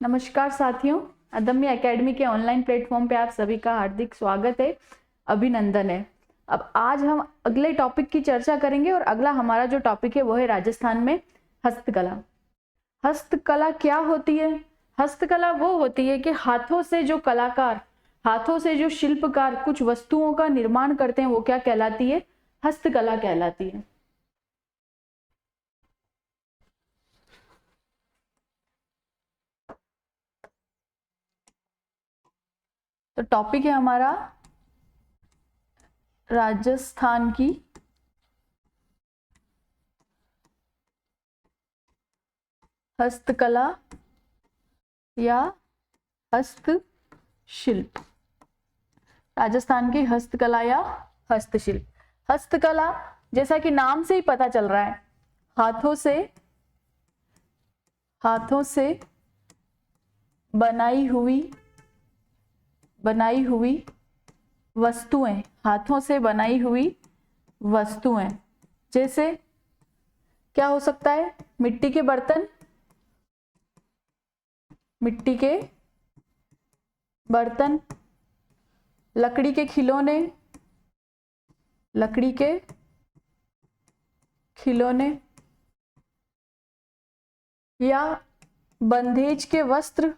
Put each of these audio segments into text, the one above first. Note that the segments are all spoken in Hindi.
नमस्कार साथियों, अदम्य एकेडमी के ऑनलाइन प्लेटफॉर्म पे आप सभी का हार्दिक स्वागत है, अभिनंदन है। अब आज हम अगले टॉपिक की चर्चा करेंगे और अगला हमारा जो टॉपिक है वो है राजस्थान में हस्तकला। हस्तकला क्या होती है? हस्तकला वो होती है कि हाथों से जो कलाकार, हाथों से जो शिल्पकार कुछ वस्तुओं का निर्माण करते हैं, वो क्या कहलाती है? हस्तकला कहलाती है। तो टॉपिक है हमारा राजस्थान की हस्तकला या हस्तशिल्प। राजस्थान की हस्तकला या हस्तशिल्प। हस्तकला जैसा कि नाम से ही पता चल रहा है, हाथों से बनाई हुई वस्तुएं, हाथों से बनाई हुई वस्तुएं। जैसे क्या हो सकता है? मिट्टी के बर्तन, लकड़ी के खिलौने, या बंधेज के वस्त्र,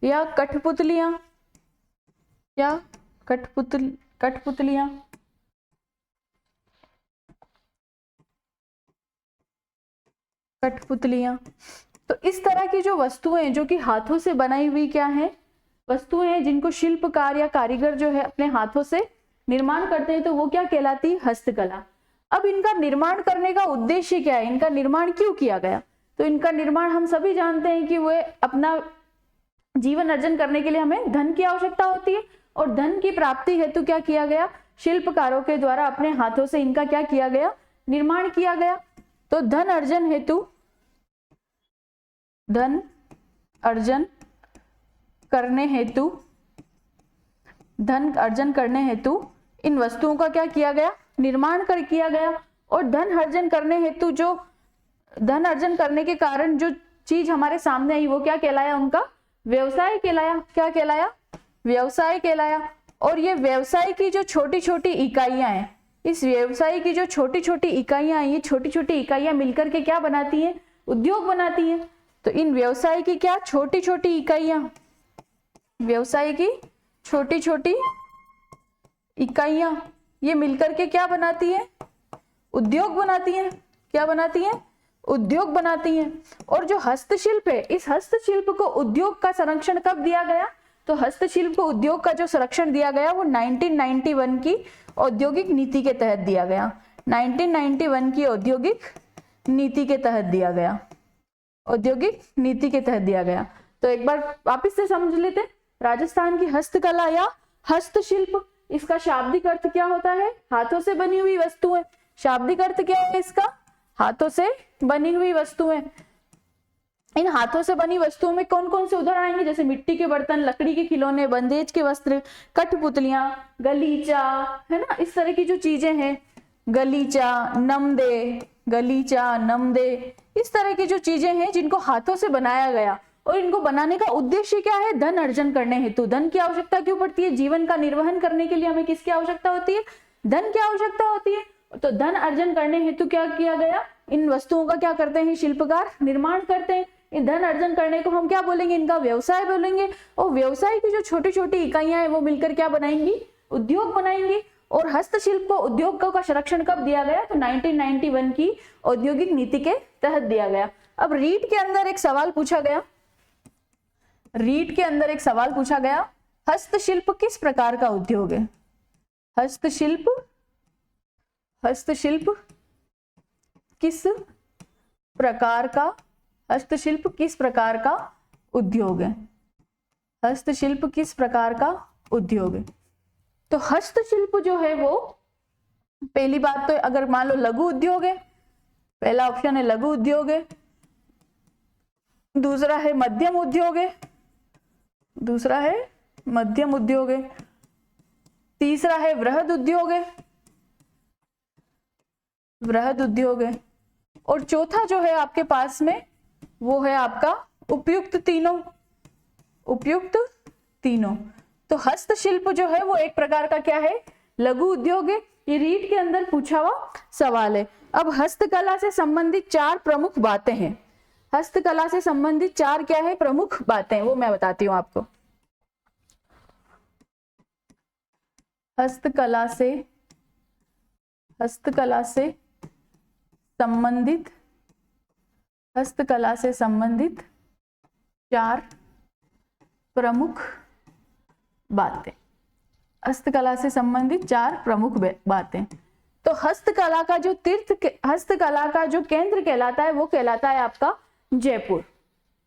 या कठपुतलियां, तो इस तरह की जो वस्तुएं जो कि हाथों से बनाई हुई क्या है? वस्तुएं हैं जिनको शिल्पकार या कारीगर जो है अपने हाथों से निर्माण करते हैं, तो वो क्या कहलाती है? हस्तकला। अब इनका निर्माण करने का उद्देश्य क्या है? इनका निर्माण क्यों किया गया? तो इनका निर्माण हम सभी जानते हैं कि वो अपना जीवन अर्जन करने के लिए हमें धन की आवश्यकता होती है, और धन की प्राप्ति हेतु क्या किया गया? शिल्पकारों के द्वारा अपने हाथों से इनका क्या किया गया? निर्माण किया गया। तो धन अर्जन करने हेतु इन वस्तुओं का क्या किया गया? निर्माण किया गया। और धन अर्जन करने के कारण जो चीज हमारे सामने आई वो क्या कहलाया? उनका व्यवसाय कहलाया। क्या कहलाया? व्यवसाय कहलाया। और ये व्यवसाय की जो छोटी छोटी इकाइयां हैं, इस व्यवसाय की जो छोटी छोटी इकाइयां हैं, ये छोटी छोटी इकाइयां मिलकर के क्या बनाती हैं? उद्योग बनाती हैं। तो इन व्यवसाय की क्या छोटी छोटी इकाइयां, व्यवसाय की छोटी छोटी इकाइयां ये मिलकर के क्या बनाती है? उद्योग बनाती हैं। क्या बनाती हैं? उद्योग बनाती हैं। और जो हस्तशिल्प है, इस हस्तशिल्प को उद्योग का संरक्षण कब दिया गया? तो हस्तशिल्प को उद्योग का जो संरक्षण दिया गया वो 1991 की औद्योगिक नीति के तहत दिया गया। 1991 की औद्योगिक नीति के तहत दिया गया। औद्योगिक नीति के तहत दिया गया। तो एक बार वापस से समझ लेते, राजस्थान की हस्तकला या हस्तशिल्प, इसका शाब्दिक अर्थ क्या होता है? हाथों से बनी हुई वस्तुएं। शाब्दिक अर्थ क्या है इसका? हाथों से बनी हुई वस्तुएं। इन हाथों से बनी वस्तुओं में कौन कौन से उदाहरण आएंगे? जैसे मिट्टी के बर्तन, लकड़ी के खिलौने, बंधेज के वस्त्र, कठपुतलियां, गलीचा, है ना, इस तरह की जो चीजें हैं, गलीचा, नमदे, इस तरह की जो चीजें हैं जिनको हाथों से बनाया गया। और इनको बनाने का उद्देश्य क्या है? धन अर्जन करने हेतु। धन की आवश्यकता क्यों पड़ती है? जीवन का निर्वहन करने के लिए हमें किसकी आवश्यकता होती है? धन की आवश्यकता होती है। तो धन अर्जन करने हेतु क्या किया गया? इन वस्तुओं का क्या करते हैं शिल्पकार? निर्माण करते हैं। इन धन अर्जन करने को हम क्या बोलेंगे? इनका व्यवसाय बोलेंगे। और व्यवसाय की जो छोटी छोटी इकाइयां हैं वो मिलकर क्या बनाएंगी? उद्योग बनाएंगी। और हस्तशिल्प को उद्योग का संरक्षण कब दिया गया? तो 1991 की औद्योगिक नीति के तहत दिया गया। अब रीट के अंदर एक सवाल पूछा गया, हस्तशिल्प किस प्रकार का उद्योग है? हस्तशिल्प किस प्रकार का उद्योग है? हस्तशिल्प किस प्रकार का उद्योग है? तो हस्तशिल्प जो है वो, पहली बात तो अगर मान लो लघु उद्योग है, पहला ऑप्शन है लघु उद्योग है, दूसरा है मध्यम उद्योग है, तीसरा है वृहद उद्योग है, और चौथा जो है आपके पास में वो है आपका उपयुक्त तीनों। उपयुक्त तीनों। तो हस्तशिल्प जो है वो एक प्रकार का क्या है, लघु उद्योग है। ये रीट के अंदर पूछा हुआ सवाल है। अब हस्तकला से संबंधित 4 प्रमुख बातें हैं। हस्तकला से संबंधित 4 क्या है, प्रमुख बातें, वो मैं बताती हूं आपको। हस्तकला से संबंधित 4 प्रमुख बातें। हस्तकला से संबंधित 4 प्रमुख बातें। तो हस्तकला का जो हस्तकला का जो केंद्र कहलाता है वो कहलाता है आपका जयपुर।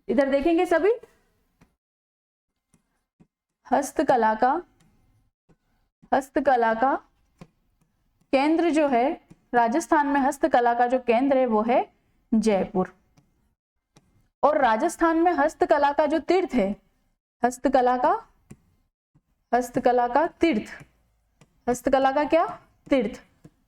इधर देखेंगे सभी, हस्तकला का केंद्र जो है राजस्थान में, हस्तकला का जो केंद्र है वो है जयपुर। और राजस्थान में हस्तकला का जो तीर्थ है, हस्तकला का तीर्थ, हस्तकला का क्या, तीर्थ।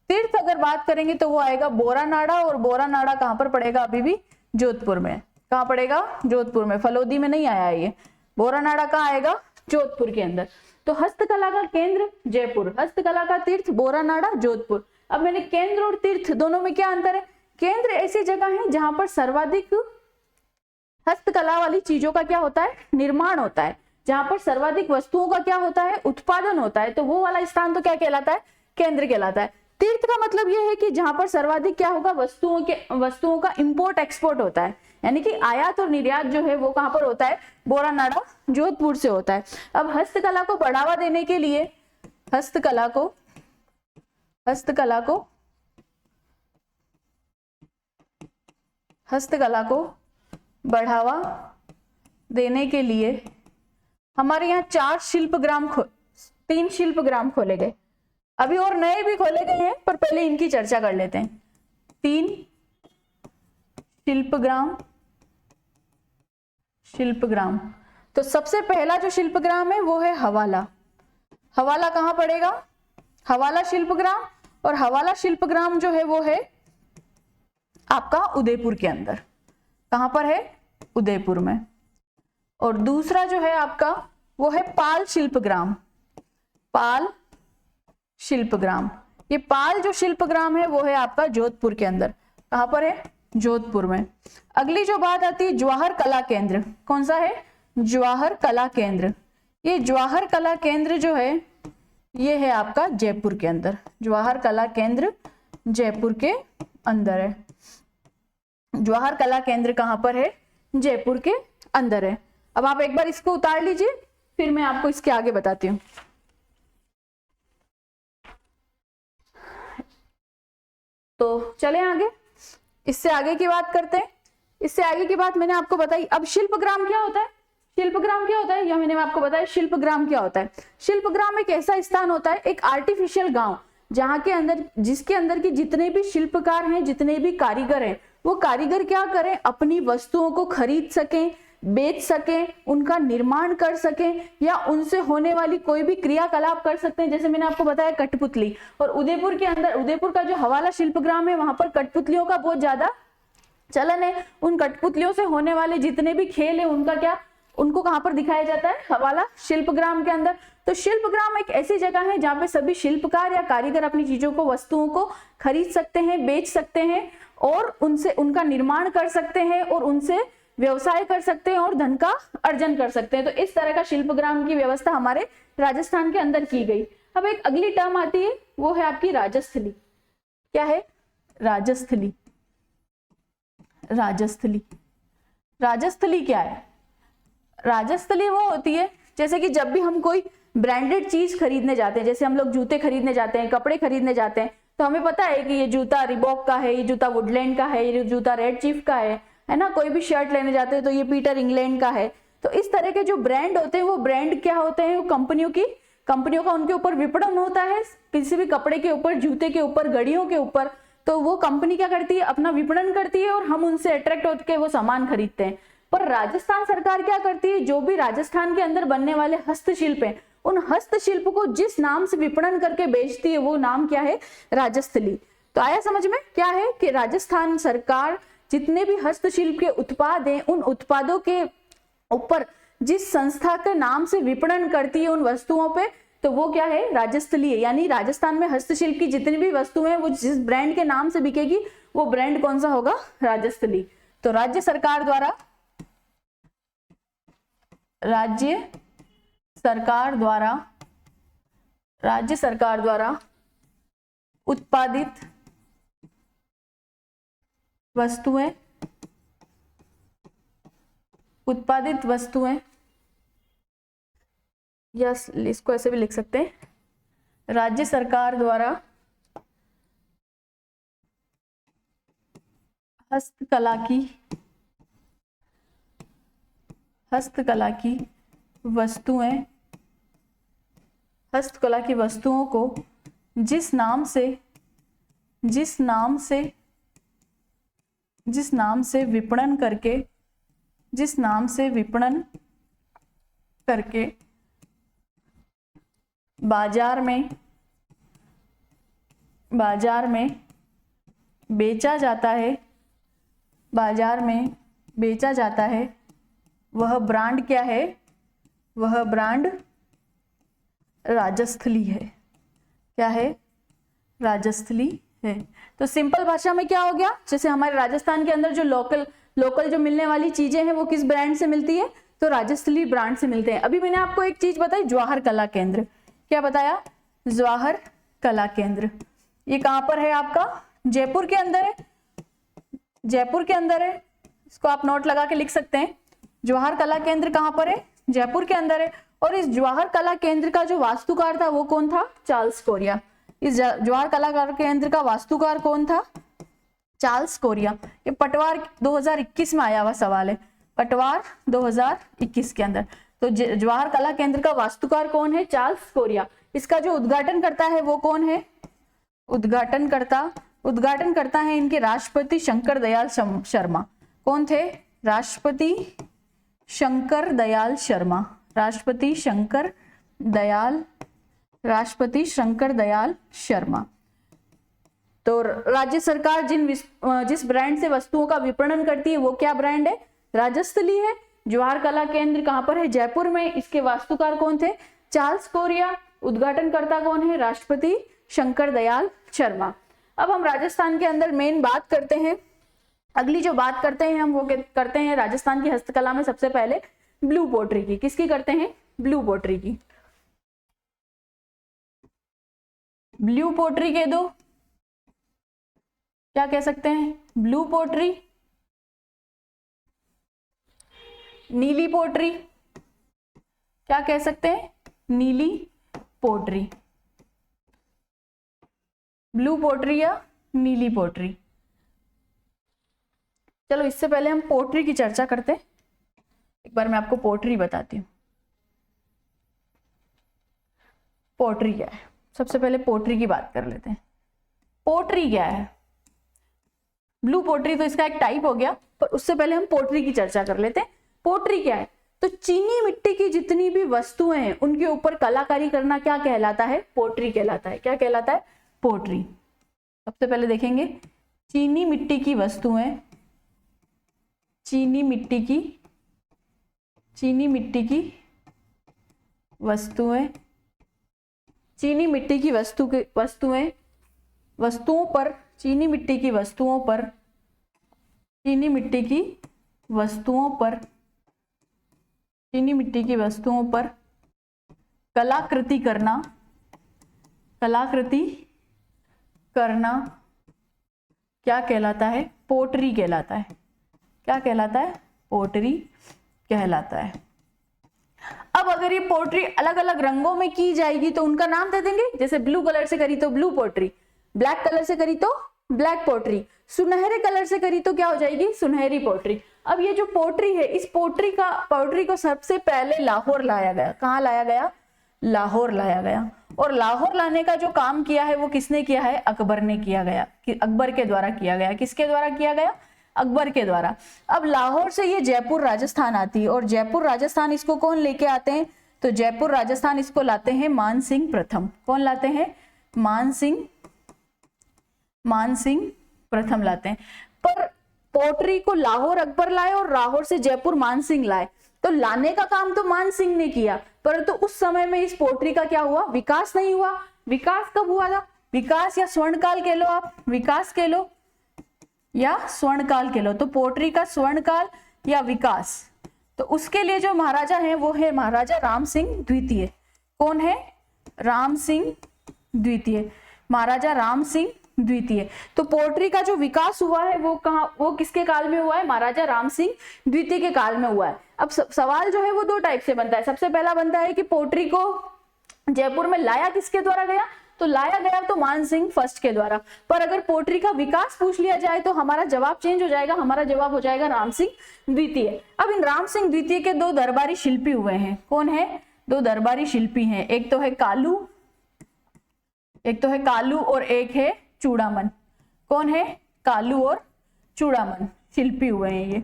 तीर्थ अगर बात करेंगे तो वो आएगा बोरानाड़ा। और बोरानाड़ा कहां पर पड़ेगा, अभी भी जोधपुर में। कहां पड़ेगा, जोधपुर में, फलोदी में नहीं आया ये। बोरानाड़ा कहां आएगा, जोधपुर के अंदर। तो हस्तकला का केंद्र जयपुर, हस्तकला का तीर्थ बोरानाड़ा, जोधपुर। अब मैंने केंद्र और तीर्थ दोनों में क्या अंतर है। केंद्र ऐसी जगह है जहां पर सर्वाधिक हस्तकला वाली चीजों का क्या होता है, निर्माण होता है, जहां पर सर्वाधिक वस्तुओं का क्या होता है, उत्पादन होता है। तो वो वाला स्थान तो क्या कहलाता है, केंद्र कहलाता है। तीर्थ का मतलब यह है कि जहां पर सर्वाधिक क्या होगा, वस्तुओं का इंपोर्ट एक्सपोर्ट होता है, यानी कि आयात और निर्यात जो है वो कहां पर होता है, बोरानाड़ा, जोधपुर से होता है। अब हस्तकला को बढ़ावा देने के लिए, हस्तकला को बढ़ावा देने के लिए हमारे यहाँ 3 शिल्पग्राम खोले गए। अभी और नए भी खोले गए हैं, पर पहले इनकी चर्चा कर लेते हैं। 3 शिल्पग्राम। तो सबसे पहला जो शिल्पग्राम है वो है हवाला। हवाला कहां पड़ेगा, हवाला शिल्पग्राम। और हवाला शिल्पग्राम जो है वो है आपका उदयपुर के अंदर। कहां पर है, उदयपुर में। और दूसरा जो है आपका वो है पाल शिल्पग्राम। पाल शिल्पग्राम, ये पाल जो शिल्पग्राम है वो है आपका जोधपुर के अंदर। कहां पर है, जोधपुर में। अगली जो बात आती है जवाहर कला केंद्र। कौन सा है, जवाहर कला केंद्र। ये जवाहर कला केंद्र जो है ये है आपका जयपुर के अंदर। जवाहर कला केंद्र जयपुर के अंदर है। जवाहर कला केंद्र कहां पर है, जयपुर के अंदर है। अब आप एक बार इसको उतार लीजिए, फिर मैं आपको इसके आगे बताती हूँ। तो चले आगे, इससे आगे की बात करते हैं। इससे आगे की बात मैंने आपको बताई। अब शिल्पग्राम क्या होता है, शिल्पग्राम क्या होता है, यह मैंने आपको बताया। शिल्पग्राम क्या होता है, शिल्पग्राम एक ऐसा स्थान होता है, एक आर्टिफिशियल गांव, जहां के अंदर, जिसके अंदर की जितने भी शिल्पकार हैं, जितने भी कारीगर हैं, वो कारीगर क्या करें, अपनी वस्तुओं को खरीद सकें, बेच सकें, उनका निर्माण कर सकें, या उनसे होने वाली कोई भी क्रियाकलाप कर सकते हैं। जैसे मैंने आपको बताया कठपुतली। और उदयपुर के अंदर, उदयपुर का जो हवाला शिल्पग्राम है, वहां पर कठपुतलियों का बहुत ज्यादा चलन है। उन कठपुतलियों से होने वाले जितने भी खेल है उनका क्या, उनको कहां पर दिखाया जाता है, हवाला शिल्पग्राम के अंदर। तो शिल्पग्राम एक ऐसी जगह है जहां पे सभी शिल्पकार या कारीगर अपनी चीजों को, वस्तुओं को खरीद सकते हैं, बेच सकते हैं, और उनसे उनका निर्माण कर सकते हैं, और उनसे व्यवसाय कर सकते हैं, और धन का अर्जन कर सकते हैं। तो इस तरह का शिल्पग्राम की व्यवस्था हमारे राजस्थान के अंदर की गई। अब एक अगली टर्म आती है, वो है आपकी राजस्थली। क्या है, राजस्थली। राजस्थली, राजस्थली क्या है, राजस्थली वो होती है, जैसे कि जब भी हम कोई ब्रांडेड चीज खरीदने जाते हैं, जैसे हम लोग जूते खरीदने जाते हैं, कपड़े खरीदने जाते हैं, तो हमें पता है कि ये जूता रिबॉक का है, ये जूता वुडलैंड का है, ये जूता रेड चीफ का है ना। कोई भी शर्ट लेने जाते हैं तो ये पीटर इंग्लैंड का है। तो इस तरह के जो ब्रांड होते हैं, वो ब्रांड क्या होते हैं, वो कंपनियों का उनके ऊपर विपणन होता है, किसी भी कपड़े के ऊपर, जूते के ऊपर, घड़ियों के ऊपर। तो वो कंपनी क्या करती है, अपना विपणन करती है, और हम उनसे अट्रैक्ट होकर वो सामान खरीदते हैं। पर राजस्थान सरकार क्या करती है, जो भी राजस्थान के अंदर बनने वाले हस्तशिल्प हैं, उन हस्तशिल्प को जिस नाम से विपणन करके बेचती है, वो नाम क्या है, राजस्थली। तो आया समझ में क्या है कि राजस्थान सरकार जितने भी हस्तशिल्प के उत्पाद हैं उन उत्पादों के ऊपर जिस संस्था के नाम से विपणन करती है उन वस्तुओं पे, तो वो क्या है, राजस्थली है। यानी राजस्थान में हस्तशिल्प की जितनी भी वस्तुएं हैं वो जिस ब्रांड के नाम से बिकेगी वो ब्रांड कौन सा होगा, राजस्थली। तो राज्य सरकार द्वारा उत्पादित वस्तुएं या इसको ऐसे भी लिख सकते हैं, राज्य सरकार द्वारा हस्तकला की वस्तुओं को जिस नाम से विपणन करके बाजार में बेचा जाता है, वह ब्रांड क्या है, वह ब्रांड राजस्थली है। क्या है, राजस्थली है। तो सिंपल भाषा में क्या हो गया, जैसे हमारे राजस्थान के अंदर जो लोकल जो मिलने वाली चीजें हैं वो किस ब्रांड से मिलती है, तो राजस्थली ब्रांड से मिलते हैं। अभी मैंने आपको एक चीज बताई, जवाहर कला केंद्र। क्या बताया, जवाहर कला केंद्र। ये कहां पर है आपका, जयपुर के अंदर है, इसको आप नोट लगा के लिख सकते हैं। जवाहर कला केंद्र कहां पर है, जयपुर के अंदर है। और इस जवाहर कला केंद्र का जो वास्तुकार था वो कौन था, चार्ल्स कोरिया। इस जवाहर कला केंद्र का वास्तुकार कौन था, चार्ल्स कोरिया। ये पटवार 2021 में आया हुआ सवाल है, पटवार 2021 के अंदर। तो जवाहर कला केंद्र का वास्तुकार कौन है, चार्ल्स कोरिया। इसका जो उद्घाटन करता है वो कौन है, उद्घाटन करता है इनके राष्ट्रपति शंकर दयाल शर्मा। कौन थे, राष्ट्रपति शंकर दयाल शर्मा। तो राज्य सरकार जिस ब्रांड से वस्तुओं का विपणन करती है वो क्या ब्रांड है, राजस्थली है। जवाहर कला केंद्र कहां पर है, जयपुर में। इसके वास्तुकार कौन थे, चार्ल्स कोरिया। उद्घाटनकर्ता कौन है, राष्ट्रपति शंकर दयाल शर्मा। अब हम राजस्थान के अंदर मेन बात करते हैं, अगली जो बात करते हैं हम वो करते हैं राजस्थान की हस्तकला में सबसे पहले ब्लू पोट्री की। किसकी करते हैं, ब्लू पोट्री की। ब्लू पोट्री कह दो, क्या कह सकते हैं, ब्लू पोट्री, नीली पोट्री, क्या कह सकते हैं, नीली पोट्री। ब्लू पोट्री या नीली पोट्री। चलो इससे पहले हम पोट्री की चर्चा करते हैं। एक बार मैं आपको पोट्री बताती हूँ, पोट्री क्या है। सबसे पहले पोट्री की बात कर लेते हैं। पोट्री क्या है, ब्लू पोट्री तो इसका एक टाइप हो गया, पर उससे पहले हम पोट्री की चर्चा कर लेते हैं। पोट्री क्या है, तो चीनी मिट्टी की जितनी भी वस्तुएं हैं उनके ऊपर कलाकारी करना क्या कहलाता है, पोट्री कहलाता है। क्या कहलाता है, पोट्री। सबसे पहले देखेंगे चीनी मिट्टी की वस्तुएं, चीनी मिट्टी की वस्तुओं पर कलाकृति करना क्या कहलाता है, पोट्री कहलाता है। क्या कहलाता है, पोट्री कहलाता है। अब अगर ये पोट्री अलग अलग रंगों में की जाएगी तो उनका नाम दे देंगे। जैसे ब्लू कलर से करी तो ब्लू पोट्री, ब्लैक कलर से करी तो ब्लैक पोट्री, सुनहरे कलर से करी तो क्या हो जाएगी, सुनहरी पोट्री। अब ये जो पोट्री है, इस पोट्री को सबसे पहले लाहौर लाया गया। कहाँ लाया गया, लाहौर लाया गया। और लाहौर लाने का जो काम किया है वो किसने किया है, अकबर ने किया गया, अकबर के द्वारा किया गया। किसके द्वारा किया गया, अकबर के द्वारा। अब लाहौर से ये जयपुर राजस्थान आती है, और जयपुर राजस्थान इसको कौन लेके आते हैं, तो जयपुर राजस्थान इसको लाते हैं मान सिंह प्रथम। कौन लाते हैं, मान सिंह प्रथम लाते हैं। पर पोट्री को लाहौर अकबर लाए और लाहौर से जयपुर मान सिंह लाए, तो लाने का काम तो मान सिंह ने किया, परंतु उस समय में इस पोट्री का क्या हुआ, विकास नहीं हुआ। विकास कब हुआ था, विकास या स्वर्णकाल कह लो आप, विकास कह लो या स्वर्णकाल कह लो, तो पोट्री का स्वर्णकाल या विकास, तो उसके लिए जो महाराजा है वो है महाराजा राम सिंह द्वितीय। कौन है, राम सिंह द्वितीय, महाराजा राम सिंह द्वितीय। तो पोट्री का जो विकास हुआ है वो कहाँ, वो किसके काल में हुआ है, महाराजा राम सिंह द्वितीय के काल में हुआ है। अब सवाल जो है वो दो टाइप से बनता है। सबसे पहला बनता है कि पोट्री को जयपुर में लाया किसके द्वारा गया, तो लाया गया तो मान सिंह फर्स्ट के द्वारा। पर अगर पोट्री का विकास पूछ लिया जाए तो हमारा जवाब चेंज हो जाएगा, हमारा जवाब हो जाएगा राम सिंह द्वितीय। अब इन राम सिंह द्वितीय के दो दरबारी शिल्पी हुए हैं। कौन है, दो दरबारी शिल्पी हैं, एक तो है कालू, एक तो है कालू और एक है चूड़ामन। कौन है, कालू और चूड़ामन शिल्पी हुए हैं। ये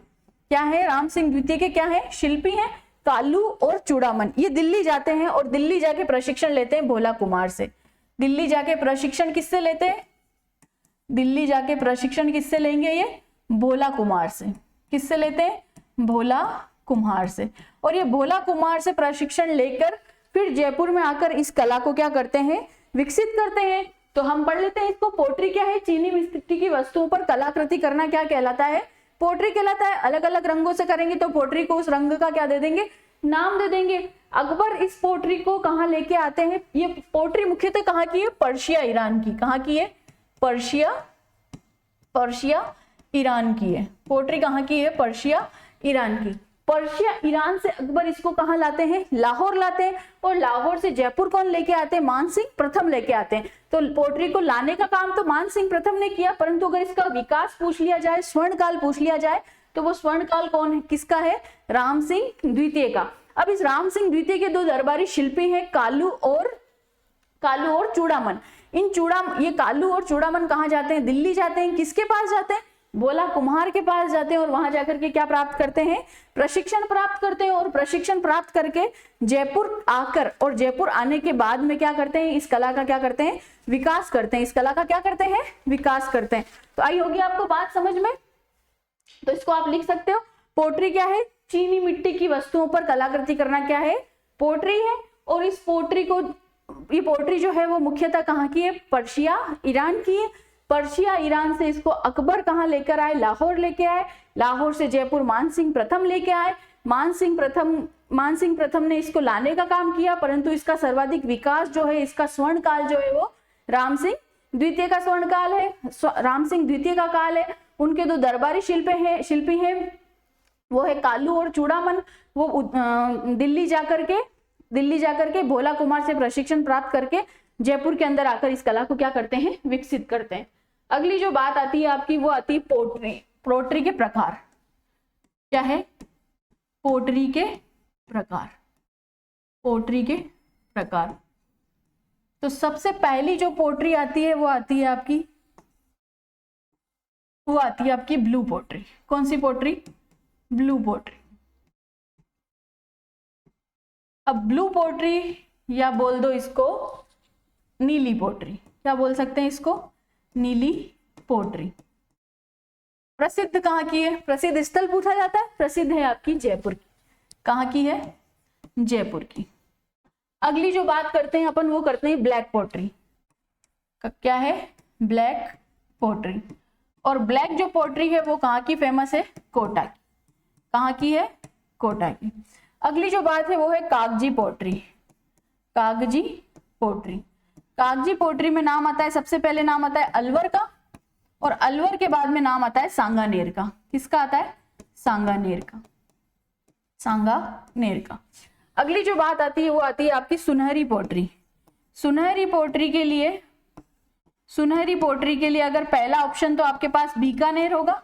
क्या है, राम सिंह द्वितीय के क्या है, शिल्पी हैं, कालू और चूड़ामन। ये दिल्ली जाते हैं और दिल्ली जाके प्रशिक्षण लेते हैं भोला कुमार से। दिल्ली जाके प्रशिक्षण किससे लेते हैं, दिल्ली जाके प्रशिक्षण किससे लेंगे, ये भोला कुमार से। किससे लेते हैं, भोला कुम्हार से। और ये भोला कुमार से प्रशिक्षण लेकर फिर जयपुर में आकर इस कला को क्या करते हैं, विकसित करते हैं। तो हम पढ़ लेते हैं इसको। पोट्री क्या है, चीनी मिट्टी की वस्तुओं पर कलाकृति करना क्या कहलाता है, पोट्री कहलाता है। अलग अलग रंगों से करेंगे तो पोट्री को उस रंग का क्या दे देंगे, नाम दे देंगे। अकबर इस पोट्री को कहाँ लेके आते हैं, ये पोट्री मुख्यतः कहाँ की है, पर्शिया ईरान की। कहाँ की है, पर्शिया ईरान की है। पोट्री कहाँ की है, पर्शिया ईरान की। पर्शिया ईरान से अकबर इसको कहाँ लाते हैं, लाहौर लाते हैं। और लाहौर से जयपुर कौन लेके आते हैं, मान सिंह प्रथम लेके आते हैं। तो पोट्री को लाने का काम तो मान सिंह प्रथम ने किया, परंतु अगर इसका विकास पूछ लिया जाए, स्वर्ण काल पूछ लिया जाए, तो वो स्वर्ण काल कौन है, किसका है, राम सिंह द्वितीय का। अब इस राम सिंह द्वितीय के दो दरबारी शिल्पी हैं, कालू और चूड़ामन। ये कालू और चूड़ामन कहाँ जाते हैं, दिल्ली जाते हैं। किसके पास जाते हैं, भोला कुम्हार के पास जाते हैं। और वहां जाकर के क्या प्राप्त करते हैं, प्रशिक्षण प्राप्त करते हैं। और प्रशिक्षण प्राप्त करके जयपुर आकर, और जयपुर आने के बाद में क्या करते हैं, इस कला का क्या करते हैं, विकास करते हैं। इस कला का क्या करते हैं, विकास करते हैं। तो आई होगी आपको बात समझ में। तो इसको आप लिख सकते हो, पोट्री क्या है, चीनी मिट्टी की वस्तुओं पर कलाकृति करना क्या है, पोट्री है। और इस पोट्री को, ये पोट्री जो है वो मुख्यतः कहाँ की है, पर्शिया ईरान की है। पर्शिया ईरान से इसको अकबर कहाँ लेकर आए, लाहौर लेके आए। लाहौर से जयपुर मान सिंह प्रथम लेके आए। मान सिंह प्रथम ने इसको लाने का काम किया, परंतु इसका सर्वाधिक विकास जो है, इसका स्वर्ण काल जो है वो राम सिंह द्वितीय का स्वर्ण काल है, राम सिंह द्वितीय का काल है। उनके दो दरबारी शिल्पी हैं, वो है कालू और चूड़ामन। वो दिल्ली जाकर के भोला कुमार से प्रशिक्षण प्राप्त करके जयपुर के अंदर आकर इस कला को क्या करते हैं, विकसित करते हैं। अगली जो बात आती है आपकी, वो आती है पोट्री के प्रकार। क्या है, पोट्री के प्रकार, पोट्री के प्रकार। तो सबसे पहली जो पोट्री आती है वो आती है आपकी ब्लू पोट्री। कौन सी पोट्री, ब्लू पोट्री। अब ब्लू पोट्री या बोल दो इसको नीली पोट्री, क्या बोल सकते हैं इसको, नीली पोट्री। प्रसिद्ध कहाँ की है, प्रसिद्ध स्थल पूछा जाता है, प्रसिद्ध है आपकी जयपुर की। कहाँ की है, जयपुर की। अगली जो बात करते हैं अपन, वो करते हैं ब्लैक पोट्री। क्या है, ब्लैक पोट्री। और ब्लैक जो पोट्री है वो कहाँ की फेमस है, कोटा की। कहाँ की है, कोटा की। अगली जो बात है वो है कागजी पोट्री। कागजी पोट्री, कागजी पोट्री में नाम आता है, सबसे पहले नाम आता है अलवर का, और अलवर के बाद में नाम आता है सांगानेर का। किसका आता है, सांगानेर का, सांगानेर का। अगली जो बात आती है वो आती है आपकी सुनहरी पोट्री। सुनहरी पोट्री के लिए अगर पहला ऑप्शन तो आपके पास बीकानेर होगा,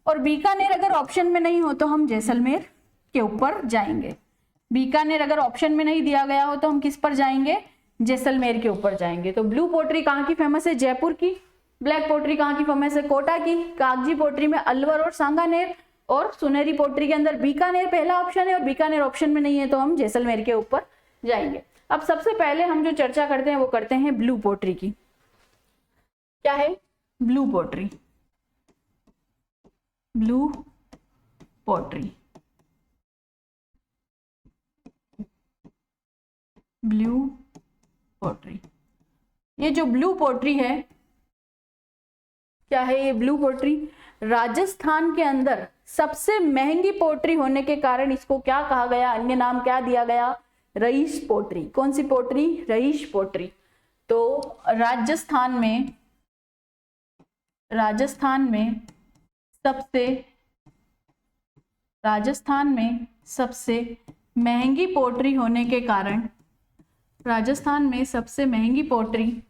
और बीकानेर अगर ऑप्शन में नहीं हो तो हम जैसलमेर के ऊपर जाएंगे। बीकानेर अगर ऑप्शन में नहीं दिया गया हो तो हम किस पर जाएंगे, जैसलमेर के ऊपर जाएंगे। तो ब्लू पोट्री कहाँ की फेमस है, जयपुर की। ब्लैक पोट्री कहाँ की फेमस है, कोटा की। कागजी पोट्री में अलवर और सांगानेर, और सुनहरी पोट्री के अंदर बीकानेर पहला ऑप्शन है, और बीकानेर ऑप्शन में नहीं है तो हम जैसलमेर के ऊपर जाएंगे। अब सबसे पहले हम जो चर्चा करते हैं वो करते हैं ब्लू पोट्री की। क्या है, blue pottery, blue pottery, blue pottery. ये जो ब्लू पोट्री है, क्या है ये ब्लू पोट्री? राजस्थान के अंदर सबसे महंगी पोट्री होने के कारण इसको क्या कहा गया, अन्य नाम क्या दिया गया? Rice pottery. कौन सी पोट्री? Rice pottery. तो राजस्थान में सबसे महंगी पोट्री होने के कारण, राजस्थान में सबसे महंगी पोट्री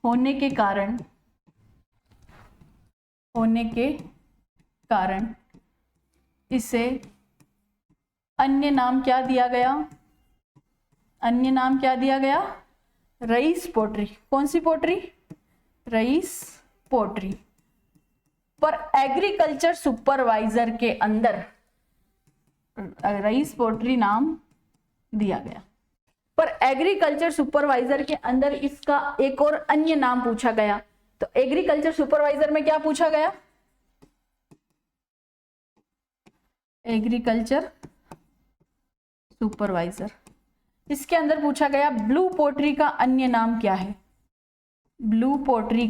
होने के कारण इसे अन्य नाम क्या दिया गया? अन्य नाम क्या दिया गया? Rice pottery. कौन सी पोट्री? Rice pottery. पर एग्रीकल्चर सुपरवाइजर के अंदर रईस पोट्री नाम दिया गया। पर एग्रीकल्चर सुपरवाइजर के अंदर इसका एक और अन्य नाम पूछा गया। तो एग्रीकल्चर सुपरवाइजर में क्या पूछा गया? एग्रीकल्चर सुपरवाइजर, इसके अंदर पूछा गया ब्लू पोट्री का अन्य नाम क्या है? ब्लू पोट्री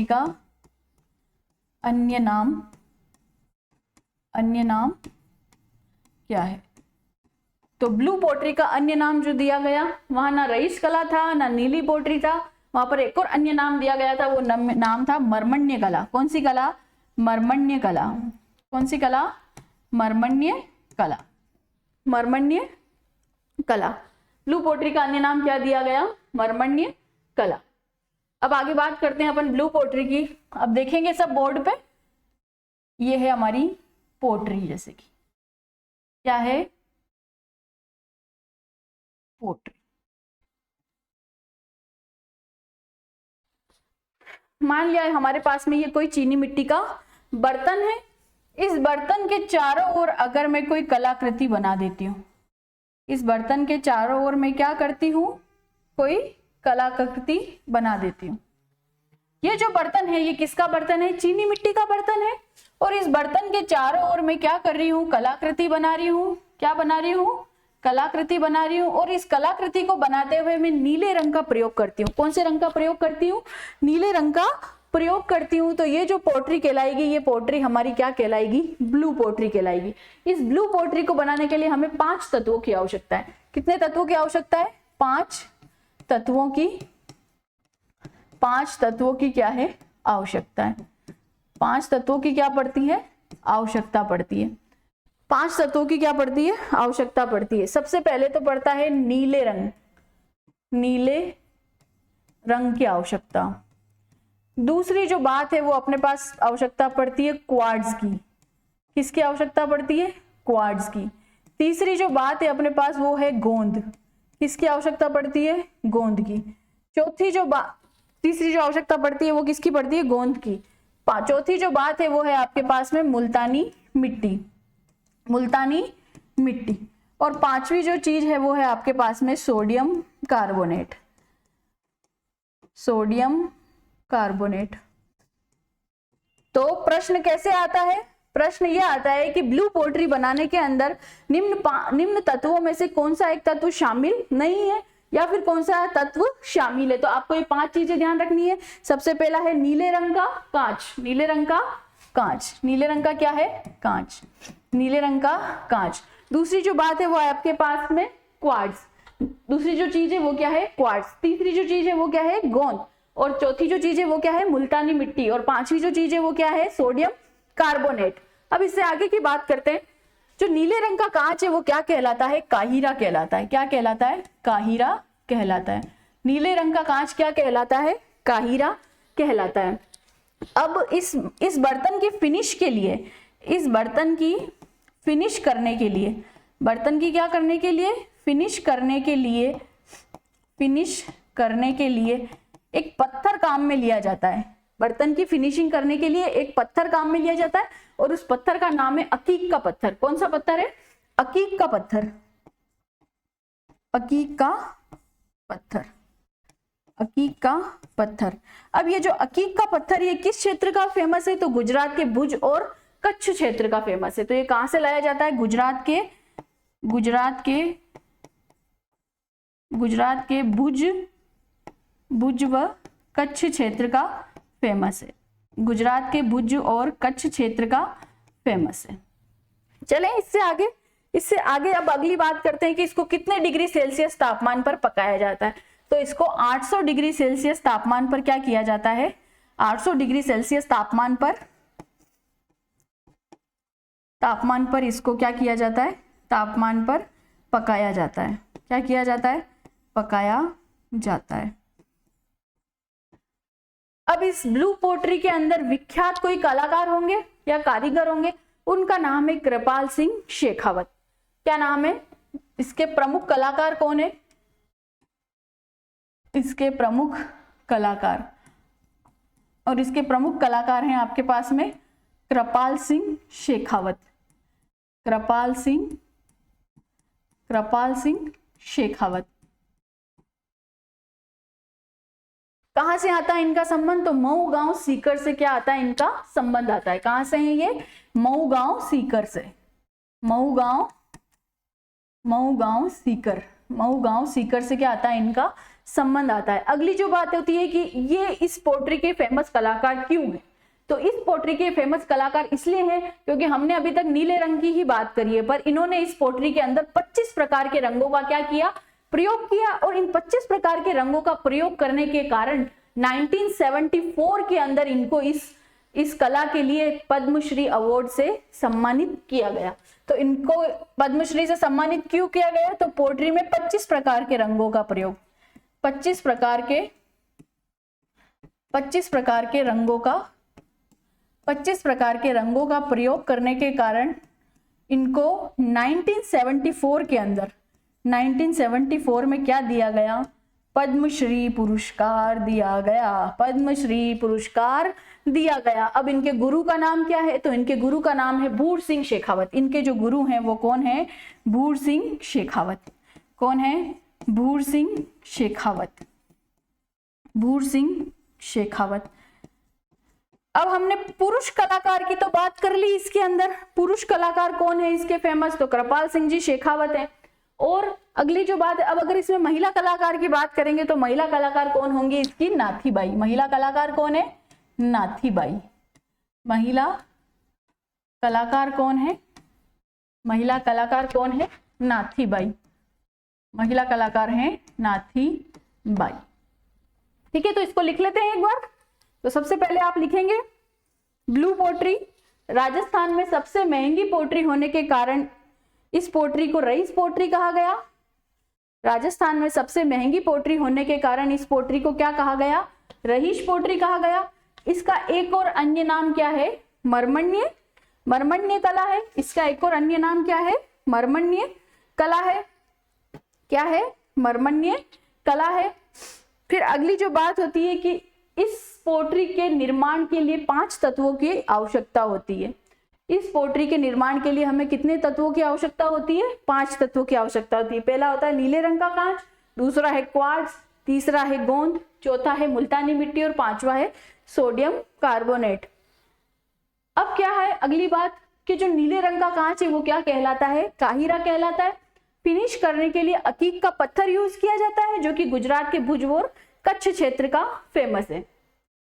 का अन्य नाम क्या है? तो ब्लू पोट्री का अन्य नाम जो दिया गया, वहां ना रईस कला था ना नीली पोट्री था, वहां पर एक और अन्य नाम दिया गया था, वो नाम था मर्मण्य कला। कौन सी कला? मर्मण्य कला। कौन सी कला? मर्मण्य कला। मर्मण्य कला। ब्लू पोट्री का अन्य नाम क्या दिया गया? मर्मण्य कला। अब आगे बात करते हैं अपन ब्लू पोट्री की। अब देखेंगे सब बोर्ड पे, ये है हमारी पोट्री, जैसे कि क्या है? पोट्री। मान लिया हमारे पास में ये कोई चीनी मिट्टी का बर्तन है। इस बर्तन के चारों ओर अगर मैं कोई कलाकृति बना देती हूँ, इस बर्तन के चारों ओर मैं क्या करती हूँ? कोई कलाकृति बना देती हूँ। ये जो बर्तन है, ये किसका बर्तन है? चीनी मिट्टी का बर्तन है। और इस बर्तन के चारों ओर मैं क्या कर रही हूँ? कलाकृति बना रही हूँ। क्या बना रही हूँ? कलाकृति बना रही हूँ। और इस कलाकृति को बनाते हुए मैं नीले रंग का प्रयोग करती हूँ। कौन से रंग का प्रयोग करती हूँ? नीले रंग का प्रयोग करती हूँ। तो ये जो पोट्री कहलाएगी, ये पोट्री हमारी क्या कहलाएगी? ब्लू पोट्री कहलाएगी। इस ब्लू पोट्री को बनाने के लिए हमें 5 तत्वों की आवश्यकता है। कितने तत्वों की आवश्यकता है? 5 तत्वों की। 5 तत्वों की क्या है? आवश्यकता है। 5 तत्वों की क्या पड़ती है? आवश्यकता पड़ती है। 5 तत्वों की क्या पड़ती है? आवश्यकता पड़ती है। सबसे पहले तो पड़ता है नीले रंग, नीले रंग की आवश्यकता। दूसरी जो बात है वो अपने पास आवश्यकता पड़ती है क्वार्ट्ज की। किसकी आवश्यकता पड़ती है? क्वार्ट्ज की। तीसरी जो बात है अपने पास वो है गोंद। किसकी आवश्यकता पड़ती है? गोंद की। तीसरी जो आवश्यकता पड़ती है वो किसकी पड़ती है? गोंद की। चौथी जो बात है वो है आपके पास में मुल्तानी मिट्टी, मुल्तानी मिट्टी। और 5वीं जो चीज है वो है आपके पास में सोडियम कार्बोनेट, सोडियम कार्बोनेट। तो प्रश्न कैसे आता है? प्रश्न यह आता है कि ब्लू पोट्री बनाने के अंदर निम्न तत्वों में से कौन सा एक तत्व शामिल नहीं है या फिर कौन सा तत्व शामिल है। तो आपको ये 5 चीजें ध्यान रखनी है। सबसे पहला है नीले रंग का कांच, नीले रंग का कांच, नीले रंग का क्या है? कांच, नीले रंग का कांच। दूसरी जो बात है वो है आपके पास में क्वार्ट्ज। दूसरी जो चीज है वो क्या है? क्वार्ट्ज। तीसरी जो चीज है वो क्या है? गोंद। और चौथी जो चीज है वो क्या है? मुल्तानी मिट्टी। और 5वीं जो चीज है वो क्या है? Sodium carbonate. अब इससे आगे की बात करते हैं। जो नीले रंग का कांच है वो क्या कहलाता है? काहीरा कहलाता है। क्या कहलाता है? काहीरा कहलाता है। नीले रंग का कांच क्या कहलाता है? काहीरा कहलाता है। अब इस बर्तन की फिनिश के लिए, इस बर्तन की फिनिश करने के लिए, बर्तन की क्या करने के लिए? फिनिश करने के लिए एक पत्थर काम में लिया जाता है। बर्तन की फिनिशिंग करने के लिए एक पत्थर काम में लिया जाता है और उस पत्थर का नाम है अकीक का पत्थर। कौन सा पत्थर है? अकीक का पत्थर, अकीक का पत्थर, अकीक का पत्थर। अब ये जो अकीक का पत्थर ये किस क्षेत्र का फेमस है? तो गुजरात के भुज और कच्छ क्षेत्र का फेमस है। तो ये कहां से लाया जाता है? गुजरात के भुज व कच्छ क्षेत्र का फेमस है। गुजरात के भुज और कच्छ क्षेत्र का फेमस है। चलें इससे आगे अब अगली बात करते हैं कि इसको कितने डिग्री सेल्सियस तापमान पर पकाया जाता है। तो इसको 800 डिग्री सेल्सियस तापमान पर क्या किया जाता है? 800 डिग्री सेल्सियस तापमान पर इसको क्या किया जाता है? तापमान पर पकाया जाता है। क्या किया जाता है? पकाया जाता है। अब इस ब्लू पोट्री के अंदर विख्यात कोई कलाकार होंगे या कारीगर होंगे, उनका नाम है कृपाल सिंह शेखावत। क्या नाम है? इसके प्रमुख कलाकार कौन है? इसके प्रमुख कलाकार, और इसके प्रमुख कलाकार हैं आपके पास में कृपाल सिंह शेखावत। कृपाल सिंह शेखावत। कहां से आता है इनका संबंध? तो मऊ गांव सीकर से क्या आता है? इनका संबंध आता है। कहां से है ये? मऊ गांव सीकर से। मऊ गांव सीकर से क्या आता है? इनका संबंध आता है। अगली जो बात होती है कि ये इस पोट्री के फेमस कलाकार क्यों हैं? तो इस पोट्री के फेमस कलाकार इसलिए हैं क्योंकि हमने अभी तक नीले रंग की ही बात करी है, पर इन्होंने इस पोट्री के अंदर 25 प्रकार के रंगों का क्या किया? प्रयोग किया। और इन 25 प्रकार के रंगों का प्रयोग करने के कारण 1974 के अंदर इनको इस कला के लिए पद्मश्री अवार्ड से सम्मानित किया गया। तो इनको पद्मश्री से सम्मानित क्यों किया गया? तो पोट्री में 25 प्रकार के रंगों का प्रयोग, 25 प्रकार के रंगों का प्रयोग करने के कारण इनको 1974 के अंदर 1974 में क्या दिया गया? पद्मश्री पुरस्कार दिया गया। अब इनके गुरु का नाम क्या है? तो इनके गुरु का नाम है भूर सिंह शेखावत। इनके जो गुरु हैं वो कौन है? भूर सिंह शेखावत। कौन है? भूर सिंह शेखावत। अब हमने पुरुष कलाकार की तो बात कर ली। इसके अंदर पुरुष कलाकार कौन है इसके फेमस? तो कृपाल सिंह जी शेखावत है। और अगली जो बात है, अब अगर इसमें महिला कलाकार की बात करेंगे तो महिला कलाकार कौन होंगी इसकी? नाथीबाई। महिला कलाकार कौन है? नाथीबाई। महिला कलाकार कौन है? नाथीबाई। महिला कलाकार हैं नाथीबाई। ठीक है, तो इसको लिख लेते हैं एक बार। तो सबसे पहले आप लिखेंगे ब्लू पोट्री राजस्थान में सबसे महंगी पोट्री होने के कारण इस पोट्री को रईस पोट्री कहा गया। राजस्थान में सबसे महंगी पोट्री होने के कारण इस पोट्री को क्या कहा गया? रहीश पोट्री कहा गया। इसका एक और अन्य नाम क्या है? मर्मण्य कला है। इसका एक और अन्य नाम क्या है? मर्मण्य कला है। क्या है? मर्मण्य कला है। फिर अगली जो बात होती है कि इस पोट्री के निर्माण के लिए 5 तत्वों की आवश्यकता होती है। इस पोट्री के निर्माण के लिए हमें कितने तत्वों की आवश्यकता होती है? 5 तत्वों की आवश्यकता होती है। पहला होता है नीले रंग का कांच, दूसरा है क्वार्ट्ज, तीसरा है गोंद, चौथा है मुल्तानी मिट्टी और 5वां है सोडियम कार्बोनेट। अब क्या है अगली बात कि जो नीले रंग का कांच है वो क्या कहलाता है? काहीरा कहलाता है। फिनिश करने के लिए अकीक का पत्थर यूज किया जाता है जो कि गुजरात के भुज और कच्छ क्षेत्र का फेमस है।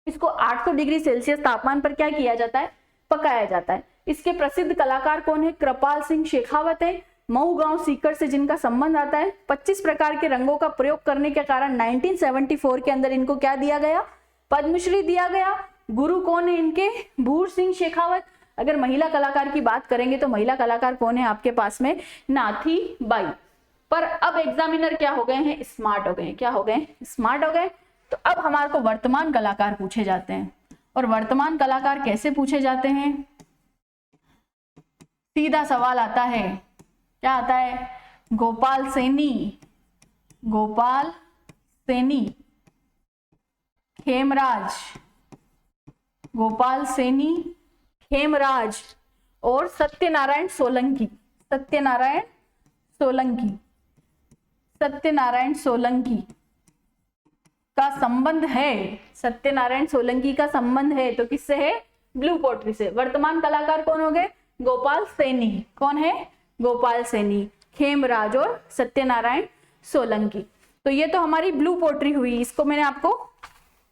इसको 800 डिग्री सेल्सियस तापमान पर क्या किया जाता है? पकाया जाता है। इसके प्रसिद्ध कलाकार कौन है? कृपाल सिंह शेखावत है। मऊ गांव सीकर से जिनका संबंध आता है। 25 प्रकार के रंगों का प्रयोग करने के कारण 1974 के अंदर इनको क्या दिया गया? पद्मश्री दिया गया। गुरु कौन है इनके? भूर सिंह शेखावत। अगर महिला कलाकार की बात करेंगे तो महिला कलाकार कौन है आपके पास में? नाथीबाई। पर अब एग्जामिनर क्या हो गए हैं? स्मार्ट हो गए हैं। क्या हो गए? स्मार्ट हो गए। तो अब हमारे को वर्तमान कलाकार पूछे जाते हैं। और वर्तमान कलाकार कैसे पूछे जाते हैं? सीधा सवाल आता है। क्या आता है? गोपाल सैनी, खेमराज, गोपाल सैनी, खेमराज और सत्यनारायण सोलंकी का संबंध है, सत्यनारायण सोलंकी का संबंध है तो किससे है? ब्लू पोट्री से। वर्तमान कलाकार कौन हो गए? गोपाल सैनी। कौन है? गोपाल सैनी, खेमराज और सत्यनारायण सोलंकी। तो ये तो हमारी ब्लू पोट्री हुई, इसको मैंने आपको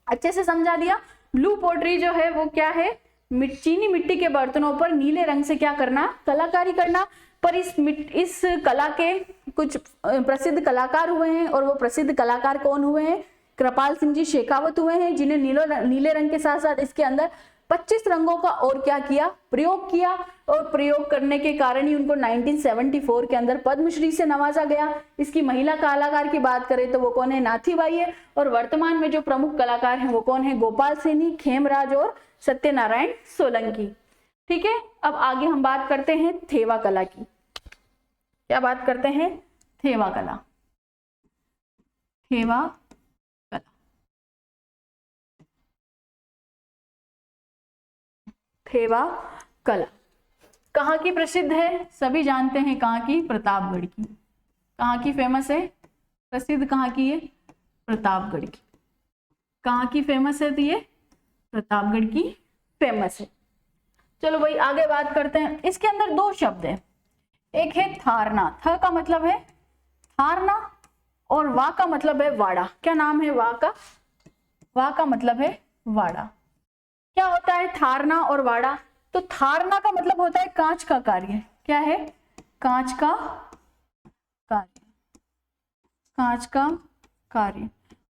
अच्छे से समझा दिया। ब्लू पोट्री जो है वो क्या है? चीनी मिट्टी के बर्तनों पर नीले रंग से क्या करना? कलाकारी करना। पर इस कला के कुछ प्रसिद्ध कलाकार हुए हैं, और वो प्रसिद्ध कलाकार कौन हुए हैं? कृपाल सिंह जी शेखावत हुए हैं, जिन्हें नीले रंग के साथ साथ इसके अंदर 25 रंगों का और क्या किया? प्रयोग किया। और प्रयोग करने के कारण ही उनको 1974 के अंदर पद्मश्री से नवाजा गया। इसकी महिला कलाकार की बात करें तो वो कौन है? नाथीबाई है। और वर्तमान में जो प्रमुख कलाकार हैं वो कौन है? गोपाल सैनी, खेमराज और सत्यनारायण सोलंकी। ठीक है, अब आगे हम बात करते हैं थेवा कला की। क्या बात करते हैं? थेवा कला। थेवा कला, थेवा कला कहाँ की प्रसिद्ध है? सभी जानते हैं कहाँ की? प्रतापगढ़ की। कहाँ की फेमस है? प्रसिद्ध कहाँ की है? प्रतापगढ़ की। कहाँ की फेमस है? तो ये प्रतापगढ़ की फेमस है। चलो भाई आगे बात करते हैं। इसके अंदर दो शब्द है, एक है थारना, थ का मतलब है थारना, और वा का मतलब है वाड़ा। क्या नाम है वा का? वा का मतलब है वाड़ा। क्या होता है थारना और वाड़ा? तो थारना का मतलब होता है कांच का कार्य। क्या है? कांच का कार्य, कांच का कार्य।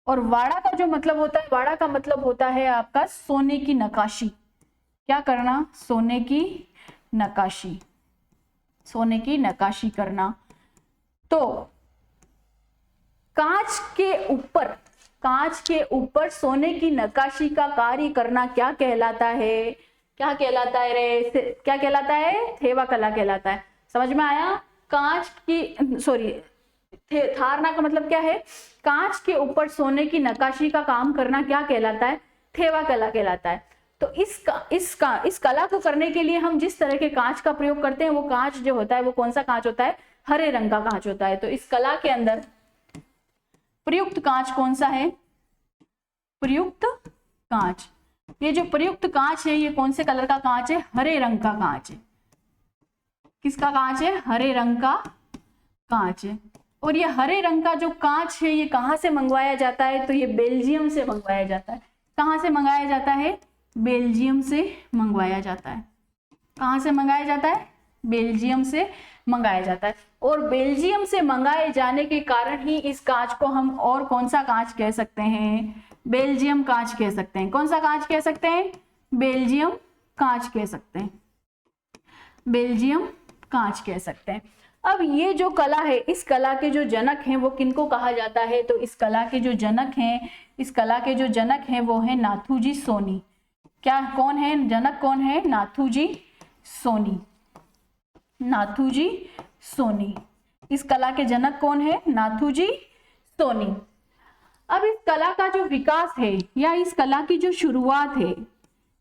और वाड़ा का जो मतलब होता है, वाड़ा का मतलब होता है आपका सोने की नक्काशी। क्या करना? सोने की नक्काशी, सोने की नक्काशी करना। तो कांच के ऊपर सोने की नक्काशी का कार्य करना क्या कहलाता है? क्या कहलाता है रे? क्या कहलाता है? थेवा कला कहलाता है। समझ में आया? कांच की थारना का मतलब क्या है? कांच के ऊपर सोने की नक्काशी का काम करना क्या कहलाता है? थेवा कला कहलाता है। तो इस कला को करने के लिए हम जिस तरह के कांच का प्रयोग करते हैं, वो कांच जो होता है वो कौन सा कांच होता है? हरे रंग का कांच होता है। तो इस कला के अंदर प्रयुक्त कांच कौन सा है? प्रयुक्त कांच। ये जो प्रयुक्त कांच है ये कौन से कलर का कांच है? हरे रंग का कांच है। किसका कांच है? हरे रंग का कांच है। और ये हरे रंग का जो कांच है ये कहां से मंगवाया जाता है? तो ये बेल्जियम से मंगवाया जाता है। कहां से मंगाया जाता है? बेल्जियम से मंगवाया जाता है। कहां से मंगाया जाता है? बेल्जियम से मंगाया जाता है। और बेल्जियम से मंगाए जाने के कारण ही इस कांच को हम और कौन सा कांच कह सकते हैं? बेल्जियम कांच कह सकते हैं। कौन सा कांच कह सकते हैं? बेल्जियम कांच कह सकते हैं। बेल्जियम कांच कह सकते हैं। अब ये जो कला है, इस कला के जो जनक हैं वो किनको कहा जाता है? तो इस कला के जो जनक हैं, इस कला के जो जनक हैं वो है नाथूजी सोनी। क्या कौन है जनक? कौन है? नाथूजी सोनी। नाथूजी सोनी, इस कला के जनक कौन है? नाथूजी सोनी। अब इस कला का जो विकास है या इस कला की जो शुरुआत है,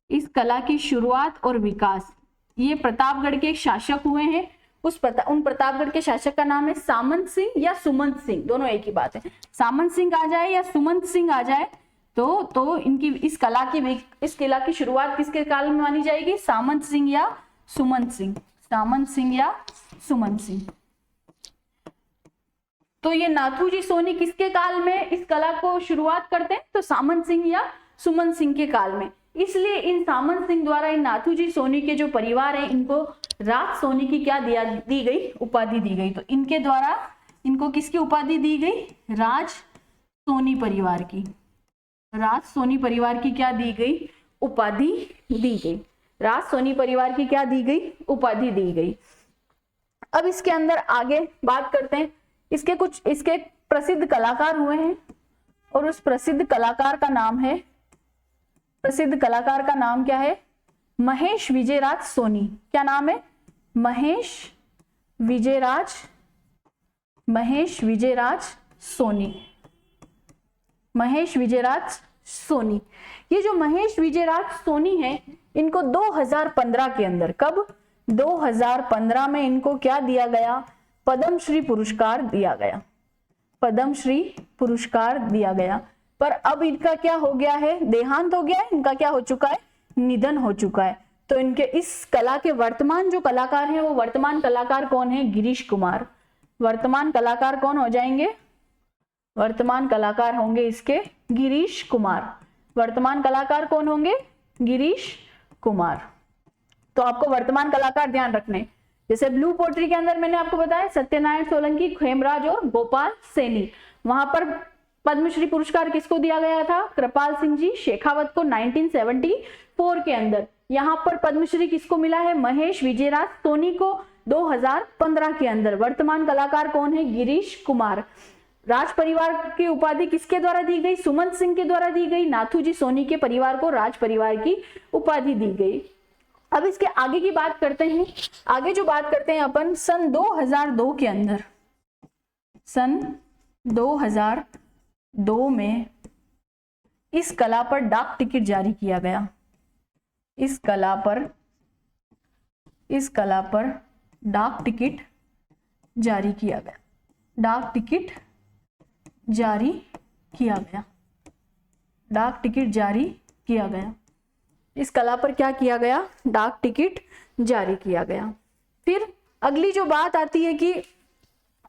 इस कला की शुरुआत और विकास, ये प्रतापगढ़ के एक शासक हुए हैं। उन प्रतापगढ़ के शासक का नाम है सामंत सिंह या सुमंत सिंह, दोनों एक ही बात है। सामंत सिंह आ जाए या सुमंत सिंह आ जाए तो इनकी इस कला की शुरुआत किसके काल में मानी जाएगी? सामंत सिंह या सुमंत सिंह। सामंत सिंह या सुमंत सिंह। तो ये नाथूजी सोनी किसके काल में इस कला को शुरुआत करते हैं? तो सामंत सिंह या सुमंत सिंह के काल में। इसलिए इन सामंत सिंह द्वारा इन नाथूजी सोनी के जो परिवार है इनको राज सोनी की क्या दी गई? उपाधि दी गई। तो इनके द्वारा इनको किसकी उपाधि दी गई? राज सोनी परिवार की। राज सोनी परिवार की क्या दी गई? उपाधि दी गई। राज सोनी परिवार की क्या दी गई? उपाधि दी गई। अब इसके अंदर आगे बात करते हैं। इसके प्रसिद्ध कलाकार हुए हैं और उस प्रसिद्ध कलाकार का नाम क्या है? महेश विजयराज सोनी। क्या नाम है? महेश विजयराज सोनी। महेश विजयराज सोनी। ये जो महेश विजयराज सोनी है, इनको 2015 के अंदर, कब? 2015 में इनको क्या दिया गया? पद्मश्री पुरस्कार दिया गया। पद्मश्री पुरस्कार दिया गया। पर अब इनका क्या हो गया है, देहांत हो गया है, इनका क्या हो चुका है, निधन हो चुका है। तो इनके इस कला के वर्तमान जो कलाकार हैं वो वर्तमान कलाकार कौन है, गिरीश कुमार। वर्तमान कलाकार कौन हो जाएंगे, वर्तमान कलाकार होंगे इसके गिरीश कुमार। वर्तमान कलाकार कौन होंगे, गिरीश कुमार। तो आपको वर्तमान कलाकार ध्यान रखने, जैसे ब्लू पोट्री के अंदर मैंने आपको बताया सत्यनारायण सोलंकी, खेमराज और गोपाल सैनी। वहां पर पद्मश्री पुरस्कार किसको दिया गया था, कृपाल सिंह जी शेखावत को 1974 के अंदर। यहाँ पर पद्मश्री किसको मिला है, महेश विजयराज सोनी को 2015 के अंदर। वर्तमान कलाकार कौन है, गिरीश कुमार। राज परिवार की उपाधि किसके द्वारा दी गई, सुमंत सिंह के द्वारा दी गई। नाथूजी सोनी के परिवार को राज परिवार की उपाधि दी गई। अब इसके आगे की बात करते हैं। आगे जो बात करते हैं अपन, सन 2002 के अंदर, सन 2002 में इस कला पर डाक टिकट जारी किया गया। इस कला पर डाक टिकट जारी किया गया। डाक टिकट जारी किया गया। डाक टिकट जारी किया गया। इस कला पर क्या किया गया, डाक टिकट जारी किया गया। फिर अगली जो बात आती है कि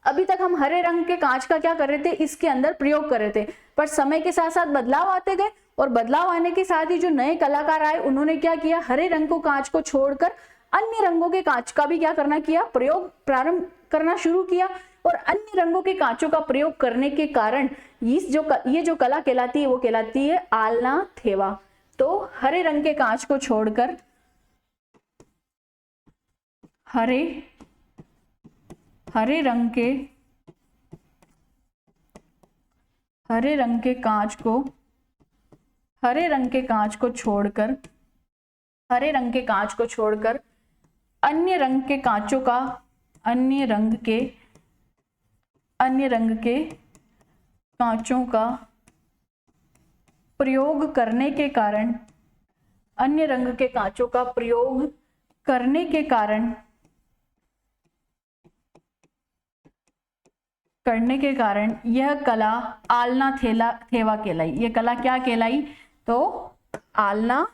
अभी तक हम हरे रंग के कांच का क्या कर रहे थे, इसके अंदर प्रयोग कर रहे थे, पर समय के साथ साथ बदलाव आते गए और बदलाव आने के साथ ही जो नए कलाकार आए उन्होंने क्या किया, हरे रंग को कांच को छोड़कर अन्य रंगों के कांच का भी क्या करना किया, प्रयोग प्रारंभ करना शुरू किया। और अन्य रंगों के कांचों का प्रयोग करने के कारण ये जो कला कहलाती है वो कहलाती है आलना थेवा। तो हरे रंग के कांच को छोड़कर हरे रंग के कांच को छोड़कर अन्य रंग के कांचों का प्रयोग करने के कारण यह कला आलना थेवा कहलाई। यह कला क्या कहलाई, तो आलना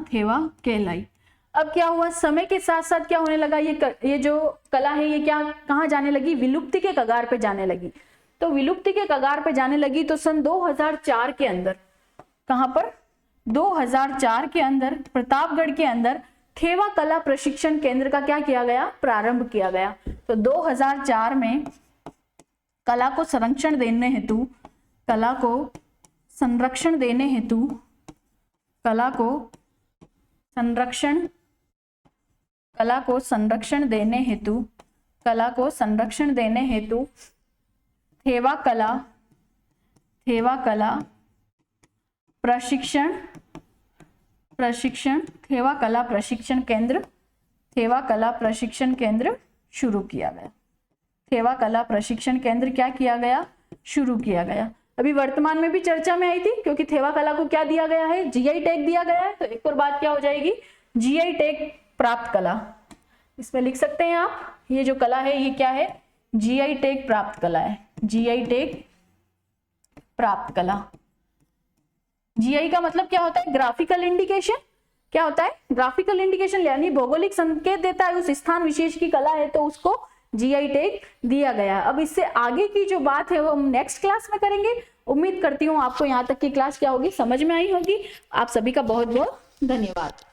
थेवा कहलाई। अब क्या हुआ, समय के साथ साथ क्या होने लगा, ये जो कला है ये क्या कहाँ जाने लगी, विलुप्ति के कगार पे जाने लगी। तो विलुप्ति के कगार पे जाने लगी तो सन 2004 के अंदर, कहां पर, 2004 के अंदर प्रतापगढ़ के अंदर थेवा कला प्रशिक्षण केंद्र का क्या किया गया, प्रारंभ किया गया। तो 2004 में कला को संरक्षण देने हेतु थेवा कला प्रशिक्षण केंद्र शुरू किया गया। थेवा कला प्रशिक्षण केंद्र क्या किया गया, शुरू किया गया। अभी वर्तमान में भी चर्चा में आई थी क्योंकि थेवा कला को क्या दिया गया है, जीआई टैग दिया गया है। तो एक और बात क्या हो जाएगी, जीआई टैग प्राप्त कला। इसमें लिख सकते हैं आप, ये जो कला है ये क्या है, जीआई टैग प्राप्त कला है। जीआई टैग प्राप्त कला। जीआई का मतलब क्या होता है, ग्राफिकल इंडिकेशन। क्या होता है, ग्राफिकल इंडिकेशन, यानी भौगोलिक संकेत देता है उस स्थान विशेष की कला है तो उसको जीआई टैग दिया गया। अब इससे आगे की जो बात है वो हम नेक्स्ट क्लास में करेंगे। उम्मीद करती हूँ आपको यहाँ तक की क्लास क्या होगी, समझ में आई होगी। आप सभी का बहुत बहुत धन्यवाद।